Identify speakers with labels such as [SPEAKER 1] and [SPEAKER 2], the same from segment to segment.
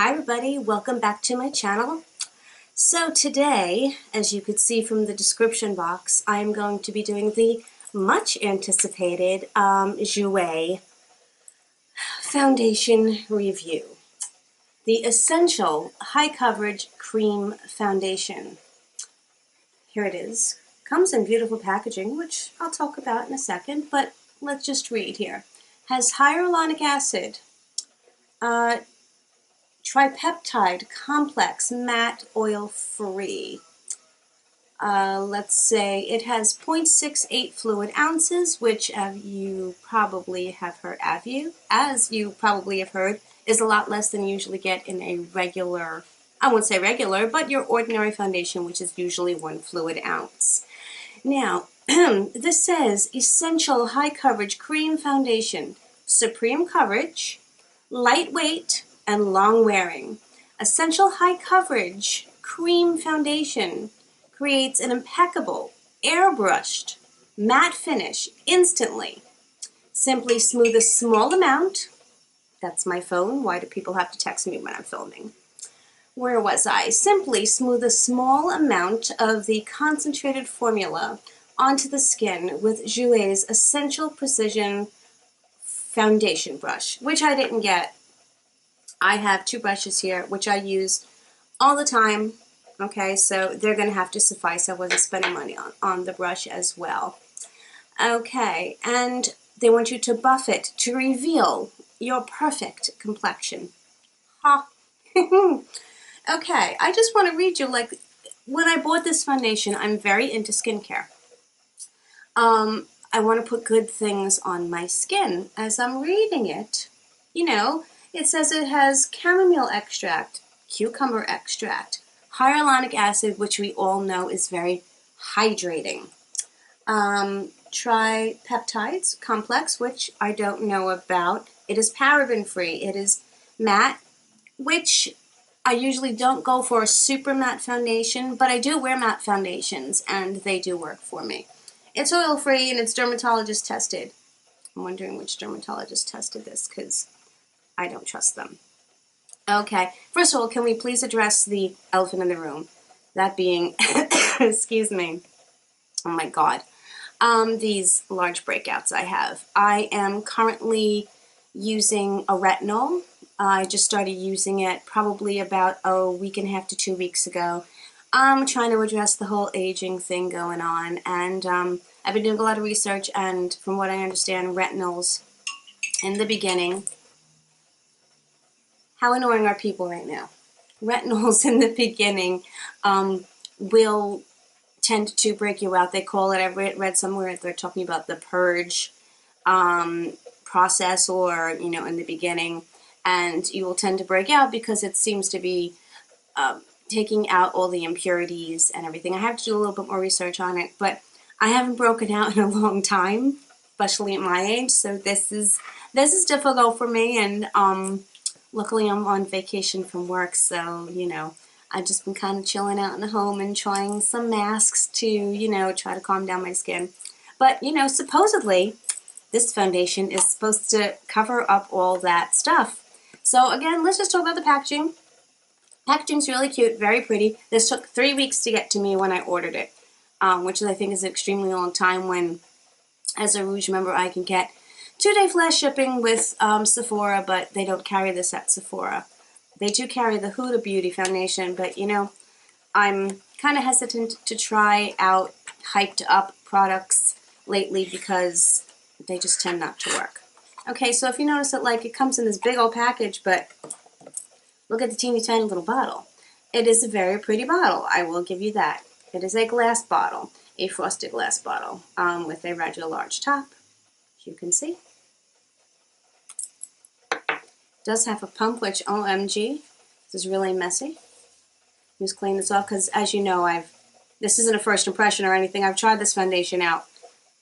[SPEAKER 1] Hi everybody, welcome back to my channel. So today, as you could see from the description box, I am going to be doing the much anticipated Jouer foundation review. The Essential High Coverage Cream Foundation. Here it is. Comes in beautiful packaging, which I'll talk about in a second, but let's just read here. Has hyaluronic acid, tripeptide complex, matte, oil-free. Let's say it has 0.68 fluid ounces, which you probably have heard, is a lot less than you usually get in a regular, I won't say regular, but your ordinary foundation, which is usually 1 fluid ounce. Now, this says Essential High Coverage Cream Foundation, supreme coverage, lightweight, and long wearing. Essential High Coverage Cream Foundation creates an impeccable, airbrushed, matte finish instantly. Simply smooth a small amount. That's my phone. Why do people have to text me when I'm filming? Where was I? Simply smooth a small amount of the concentrated formula onto the skin with Jouer's Essential Precision Foundation Brush, which I didn't get. I have 2 brushes here, which I use all the time. Okay, so they're going to have to suffice. I wasn't spending money on the brush as well. Okay, and they want you to buff it to reveal your perfect complexion. Ha! Okay, I just want to read you, like, when I bought this foundation, I'm very into skincare. I want to put good things on my skin. As I'm reading it, you know, it says it has chamomile extract, cucumber extract, hyaluronic acid, which we all know is very hydrating. Tripeptides complex, which I don't know about. It is paraben free. It is matte, which I usually don't go for a super matte foundation, but I do wear matte foundations and they do work for me. It's oil free and it's dermatologist tested. I'm wondering which dermatologist tested this because I don't trust them. Okay, first of all, can we please address the elephant in the room? That being, excuse me, oh my God, these large breakouts I have. I am currently using a retinol. I just started using it probably about a week and a half to 2 weeks ago. I'm trying to address the whole aging thing going on, and I've been doing a lot of research, and from what I understand, retinols in the beginning, how annoying are people right now? Retinols in the beginning will tend to break you out. They call it, I read somewhere they're talking about the purge process, or, you know, in the beginning, and you will tend to break out because it seems to be taking out all the impurities and everything. I have to do a little bit more research on it, but I haven't broken out in a long time, especially at my age, so this is difficult for me, and luckily I'm on vacation from work, so, you know, I've just been kind of chilling out in the home and trying some masks to, you know, try to calm down my skin. But, you know, supposedly this foundation is supposed to cover up all that stuff. So again, let's just talk about the packaging. Packaging's really cute, very pretty. This took 3 weeks to get to me when I ordered it, which I think is an extremely long time when, as a Rouge member, I can get 2-day flash shipping with Sephora, but they don't carry this at Sephora. They do carry the Huda Beauty foundation, but, you know, I'm kind of hesitant to try out hyped up products lately because they just tend not to work. Okay, so if you notice that, like, it comes in this big old package, but look at the teeny tiny little bottle. It is a very pretty bottle, I will give you that. It is a glass bottle, a frosted glass bottle, with a rather large top, as you can see. It does have a pump, which, OMG, this is really messy. Just clean this off, because as you know, this isn't a first impression or anything. I've tried this foundation out,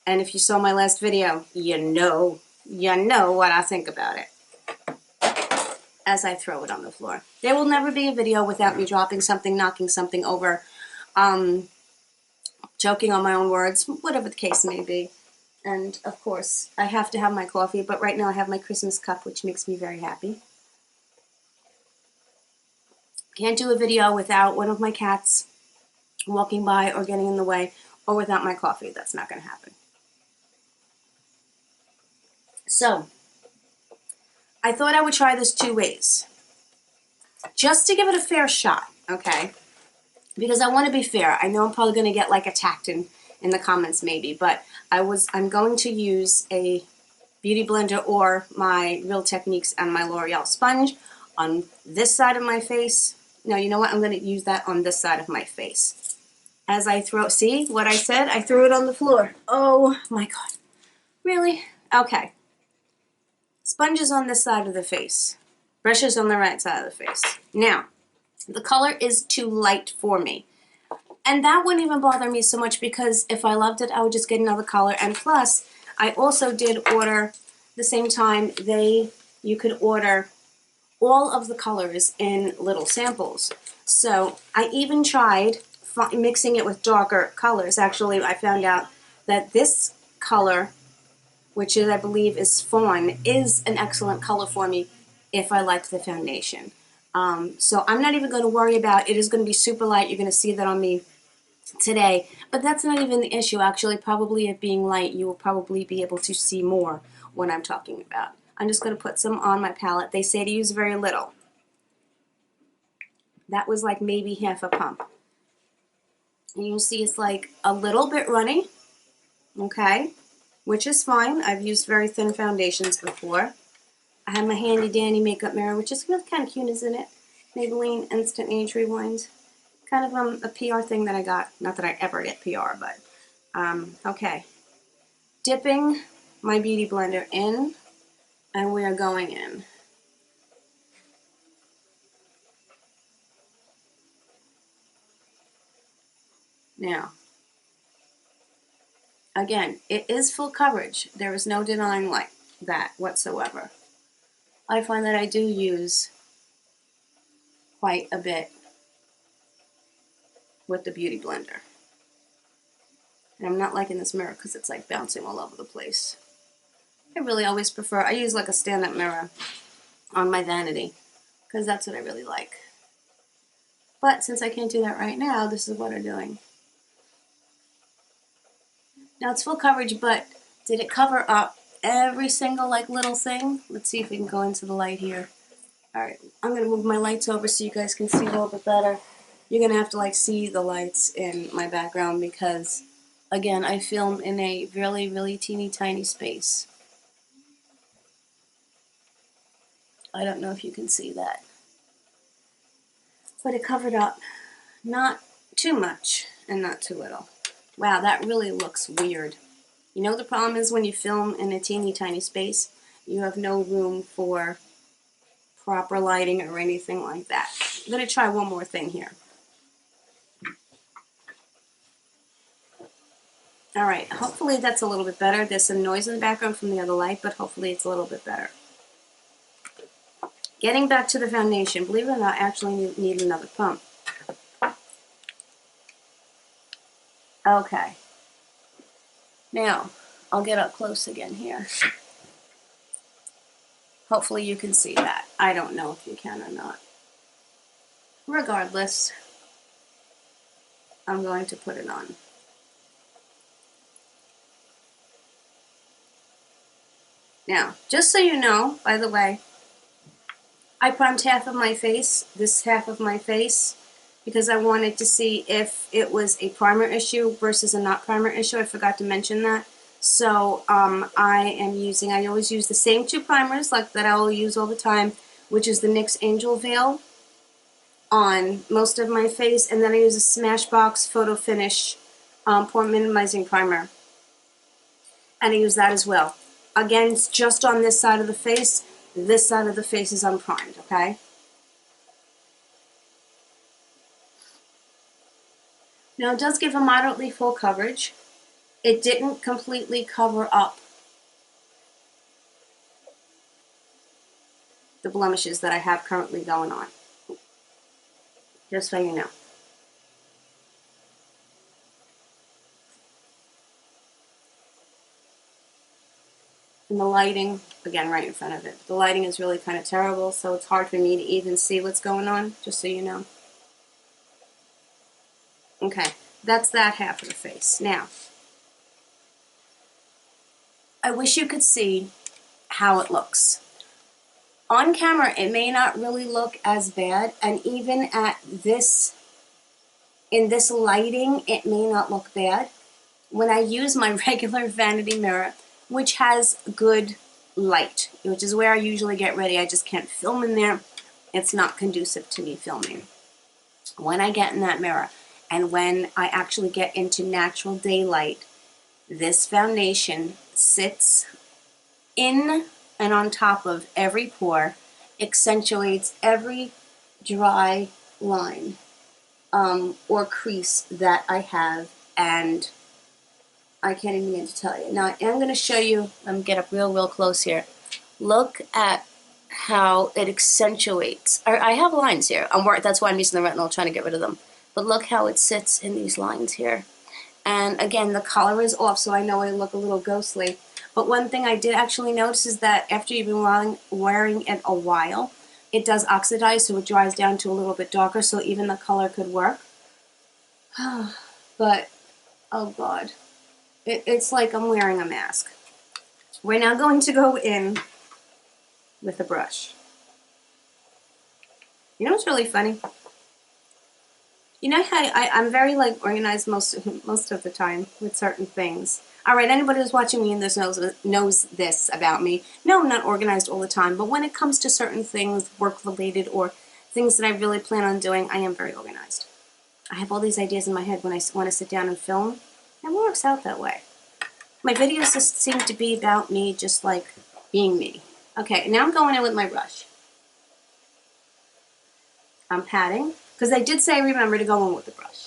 [SPEAKER 1] and if you saw my last video, you know what I think about it. As I throw it on the floor. There will never be a video without me dropping something, knocking something over, choking on my own words, whatever the case may be. And of course, I have to have my coffee, but right now I have my Christmas cup, which makes me very happy. Can't do a video without one of my cats walking by or getting in the way, or without my coffee. That's not going to happen. So, I thought I would try this 2 ways. Just to give it a fair shot, okay? Because I want to be fair. I know I'm probably going to get like attacked in the comments maybe, but I'm going to use a beauty blender or my Real Techniques and my L'Oreal sponge on this side of my face. No, you know what? I'm going to use that on this side of my face. As I throw, see what I said? I threw it on the floor. Oh my God. Really? Okay. Sponges on this side of the face. Brushes on the right side of the face. Now, the color is too light for me. And that wouldn't even bother me so much because if I loved it, I would just get another color. And plus, I also did order, the same time, you could order all of the colors in little samples. So I even tried mixing it with darker colors. Actually, I found out that this color, which is, I believe is Fawn, is an excellent color for me if I liked the foundation. So I'm not even going to worry about it. Is going to be super light. You're going to see that on me today. But that's not even the issue. Actually, probably it being light, you will probably be able to see more what I'm talking about. I'm just going to put some on my palette. They say to use very little. That was like maybe half a pump. And you'll see it's like a little bit runny, okay, which is fine. I've used very thin foundations before. I have my handy dandy makeup mirror, which is really kind of cute, isn't it? Maybelline Instant Age Rewind. Kind of a PR thing that I got. Not that I ever get PR, but okay. Dipping my beauty blender in, and we are going in. Now, again, it is full coverage. There is no denying like that whatsoever. I find that I do use quite a bit with the beauty blender. And I'm not liking this mirror because it's like bouncing all over the place. I really always prefer, I use like a stand-up mirror on my vanity because that's what I really like. But since I can't do that right now, this is what I'm doing. Now it's full coverage, but did it cover up every single like little thing? Let's see if we can go into the light here. Alright, I'm going to move my lights over so you guys can see a little bit better. You're going to have to like see the lights in my background because, again, I film in a really, really teeny tiny space. I don't know if you can see that. But it covered up. Not too much and not too little. Wow, that really looks weird. You know the problem is when you film in a teeny tiny space, you have no room for proper lighting or anything like that. I'm going to try one more thing here. Alright, hopefully that's a little bit better. There's some noise in the background from the other light, but hopefully it's a little bit better. Getting back to the foundation, believe it or not, I actually need another pump. Okay. Now, I'll get up close again here. Hopefully you can see that. I don't know if you can or not. Regardless, I'm going to put it on. Now, just so you know, by the way, I primed half of my face, this half of my face, because I wanted to see if it was a primer issue versus a not primer issue. I forgot to mention that. So I always use the same 2 primers like that I will use all the time, which is the NYX Angel Veil on most of my face, and then I use a Smashbox Photo Finish Pore Minimizing Primer. And I use that as well. Again, it's just on this side of the face. This side of the face is unprimed, okay? Now it does give a moderately full coverage. It didn't completely cover up the blemishes that I have currently going on. Just so you know. And the lighting, again, right in front of it. The lighting is really kind of terrible, so it's hard for me to even see what's going on, just so you know. Okay, that's that half of the face. Now, I wish you could see how it looks. On camera, it may not really look as bad, and even at this, in this lighting, it may not look bad. When I use my regular vanity mirror, which has good light, which is where I usually get ready, I just can't film in there. It's not conducive to me filming. When I get in that mirror, and when I actually get into natural daylight, this foundation sits in and on top of every pore, accentuates every dry line or crease that I have, and I can't even begin to tell you. Now, I am going to show you, let me get up real close here. Look at how it accentuates. I have lines here. That's why I'm using the retinol, trying to get rid of them. But look how it sits in these lines here. And again, the color is off, so I know I look a little ghostly. But one thing I did actually notice is that after you've been wearing it a while, it does oxidize, so it dries down to a little bit darker, so even the color could work. But, oh God, it's like I'm wearing a mask. We're now going to go in with a brush. You know what's really funny? You know how I'm very like organized most of the time with certain things. All right, anybody who's watching me and this knows this about me. No, I'm not organized all the time, but when it comes to certain things, work related or things that I really plan on doing, I am very organized. I have all these ideas in my head when I want to sit down and film, and it works out that way. My videos just seem to be about me, just like being me. Okay, now I'm going in with my brush. I'm patting, because I did say remember to go in with the brush.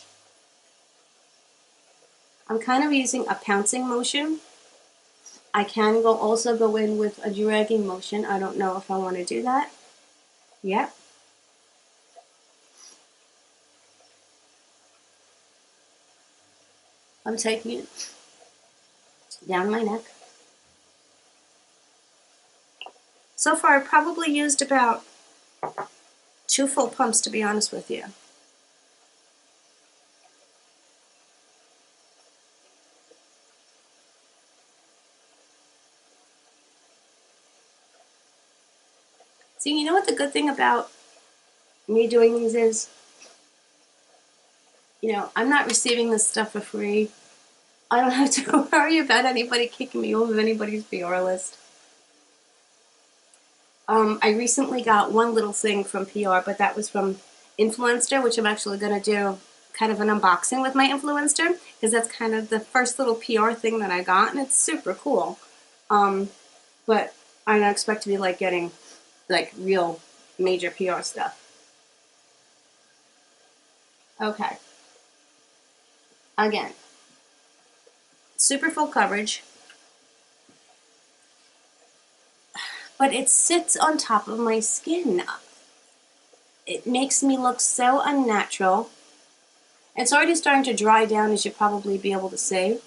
[SPEAKER 1] I'm kind of using a pouncing motion. I can also go in with a dragging motion. I don't know if I want to do that. Yep. I'm taking it down my neck. So far, I've probably used about 2 full pumps, to be honest with you. See, you know what the good thing about me doing these is? You know, I'm not receiving this stuff for free. I don't have to worry about anybody kicking me off of anybody's PR list. I recently got one little thing from PR, but that was from Influencer, which I'm actually going to do kind of an unboxing with my Influencer, because that's kind of the first little PR thing that I got, and it's super cool. But I don't expect to be like getting like real major PR stuff. Okay. Again, super full coverage, but it sits on top of my skin. It makes me look so unnatural. It's already starting to dry down, as you'll probably be able to see,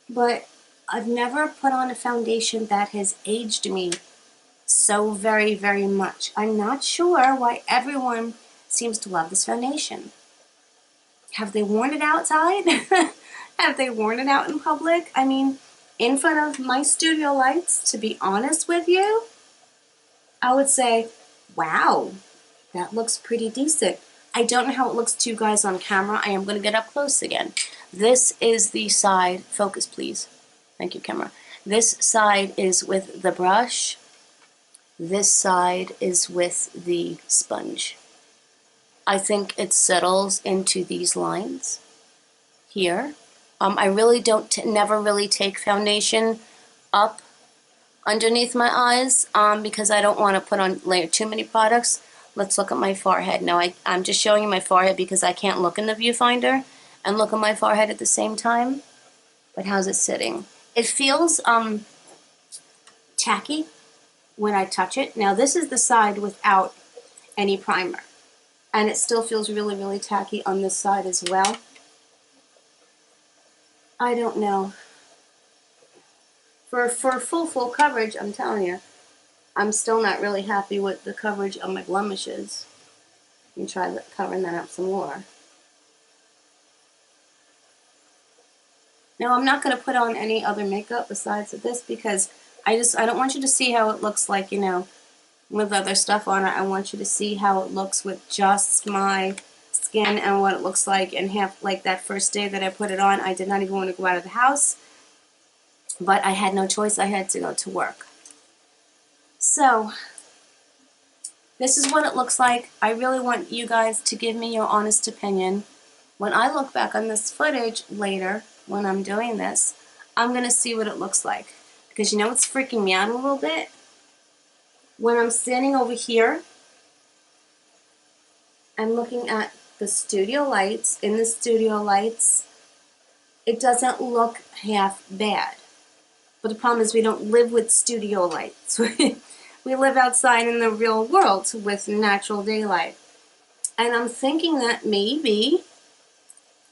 [SPEAKER 1] but I've never put on a foundation that has aged me so very much. I'm not sure why everyone seems to love this foundation. Have they worn it outside? Have they worn it out in public? I mean, in front of my studio lights, to be honest with you, I would say, wow, that looks pretty decent. I don't know how it looks to you guys on camera. I am going to get up close again. This is the side, focus please. Thank you, camera. This side is with the brush. This side is with the sponge. I think it settles into these lines here. I really never really take foundation up underneath my eyes because I don't want to put on layer too many products. Let's look at my forehead. Now I'm just showing you my forehead because I can't look in the viewfinder and look at my forehead at the same time. But how's it sitting? It feels tacky when I touch it. Now this is the side without any primer, and it still feels really tacky on this side as well. I don't know. For full coverage, I'm telling you, I'm still not really happy with the coverage of my blemishes. And try covering that up some more. Now I'm not going to put on any other makeup besides this because I don't want you to see how it looks like, you know, with other stuff on it. I want you to see how it looks with just my skin and what it looks like. And like that first day that I put it on, I did not even want to go out of the house, but I had no choice. I had to go to work. So this is what it looks like. I really want you guys to give me your honest opinion. When I look back on this footage later, when I'm doing this, I'm going to see what it looks like. Because you know what's freaking me out a little bit? When I'm standing over here, I'm looking at the studio lights. In the studio lights, it doesn't look half bad. But the problem is we don't live with studio lights. We live outside in the real world with natural daylight. And I'm thinking that maybe,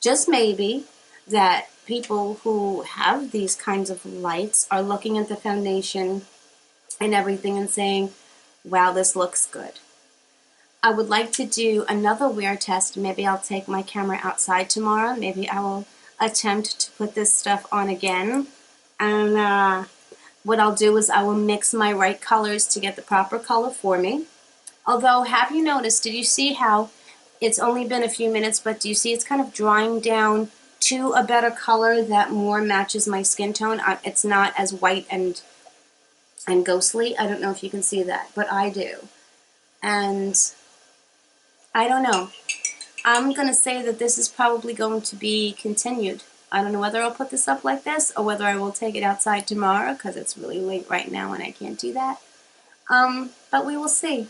[SPEAKER 1] just maybe, that people who have these kinds of lights are looking at the foundation and everything and saying, wow, this looks good. I would like to do another wear test. Maybe I'll take my camera outside tomorrow. Maybe I will attempt to put this stuff on again. And what I'll do is I will mix my right colors to get the proper color for me. Although, have you noticed, did you see how it's only been a few minutes, but do you see it's kind of drying down to a better color that more matches my skin tone? It's not as white and ghostly. I don't know if you can see that, but I do. And I don't know. I'm going to say that this is probably going to be continued. I don't know whether I'll put this up like this or whether I will take it outside tomorrow because it's really late right now and I can't do that. But we will see.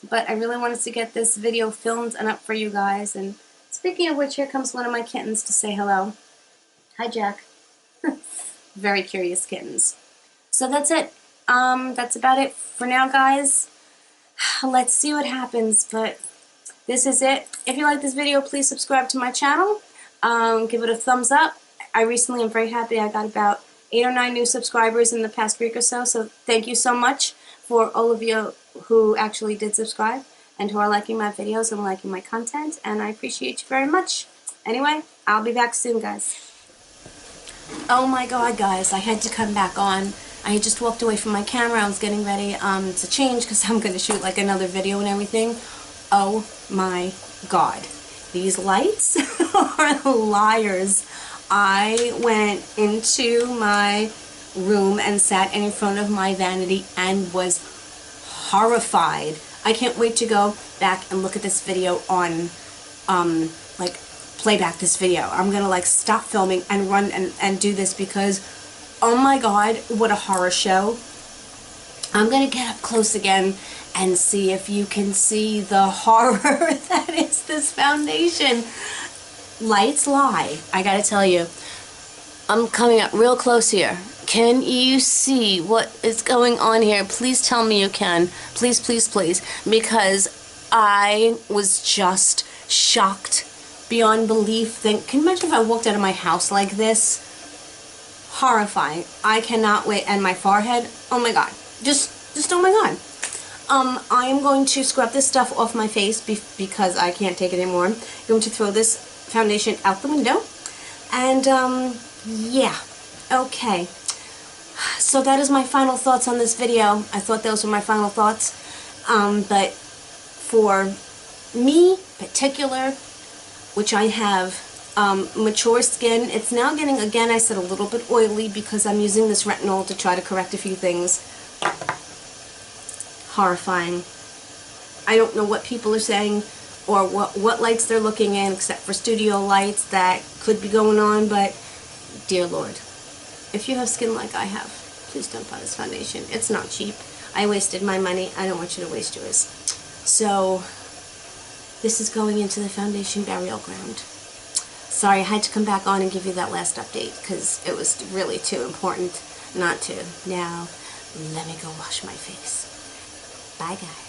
[SPEAKER 1] But I really wanted to get this video filmed and up for you guys. And speaking of which, here comes one of my kittens to say hello. Hi, Jack. Very curious kittens. So that's it. That's about it for now, guys. Let's see what happens, but this is it. If you like this video, please subscribe to my channel. Give it a thumbs up. I recently am very happy. I got about 8 or 9 new subscribers in the past week or so, so thank you so much for all of you who actually did subscribe and who are liking my videos and liking my content, and I appreciate you very much. Anyway, I'll be back soon, guys. Oh my god, guys, I had to come back on. I had just walked away from my camera. I was getting ready to change because I'm going to shoot like another video and everything. Oh my god. These lights are liars. I went into my room and sat in front of my vanity and was horrified. I can't wait to go back and look at this video on, like, play back this video. I'm gonna like stop filming and run and do this because, oh my god, what a horror show. I'm gonna get up close again and see if you can see the horror that is this foundation. Lights lie, I gotta tell you. I'm coming up real close here. Can you see what is going on here? Please tell me you can. Please, please, please. Because I was just shocked beyond belief. Can you imagine if I walked out of my house like this? Horrifying. I cannot wait. And my forehead, oh my god. Just oh my god. I am going to scrub this stuff off my face because I can't take it anymore. I'm going to throw this foundation out the window. And, yeah. Okay. So that is my final thoughts on this video. I thought those were my final thoughts. But for me, particular, which I have mature skin, it's now getting, again, I said a little bit oily because I'm using this retinol to try to correct a few things. Horrifying. I don't know what people are saying or what lights they're looking in except for studio lights that could be going on, but dear Lord, if you have skin like I have, please don't buy this foundation. It's not cheap. I wasted my money. I don't want you to waste yours. So this is going into the foundation burial ground. Sorry, I had to come back on and give you that last update because it was really too important not to. Now, let me go wash my face. Bye, guys.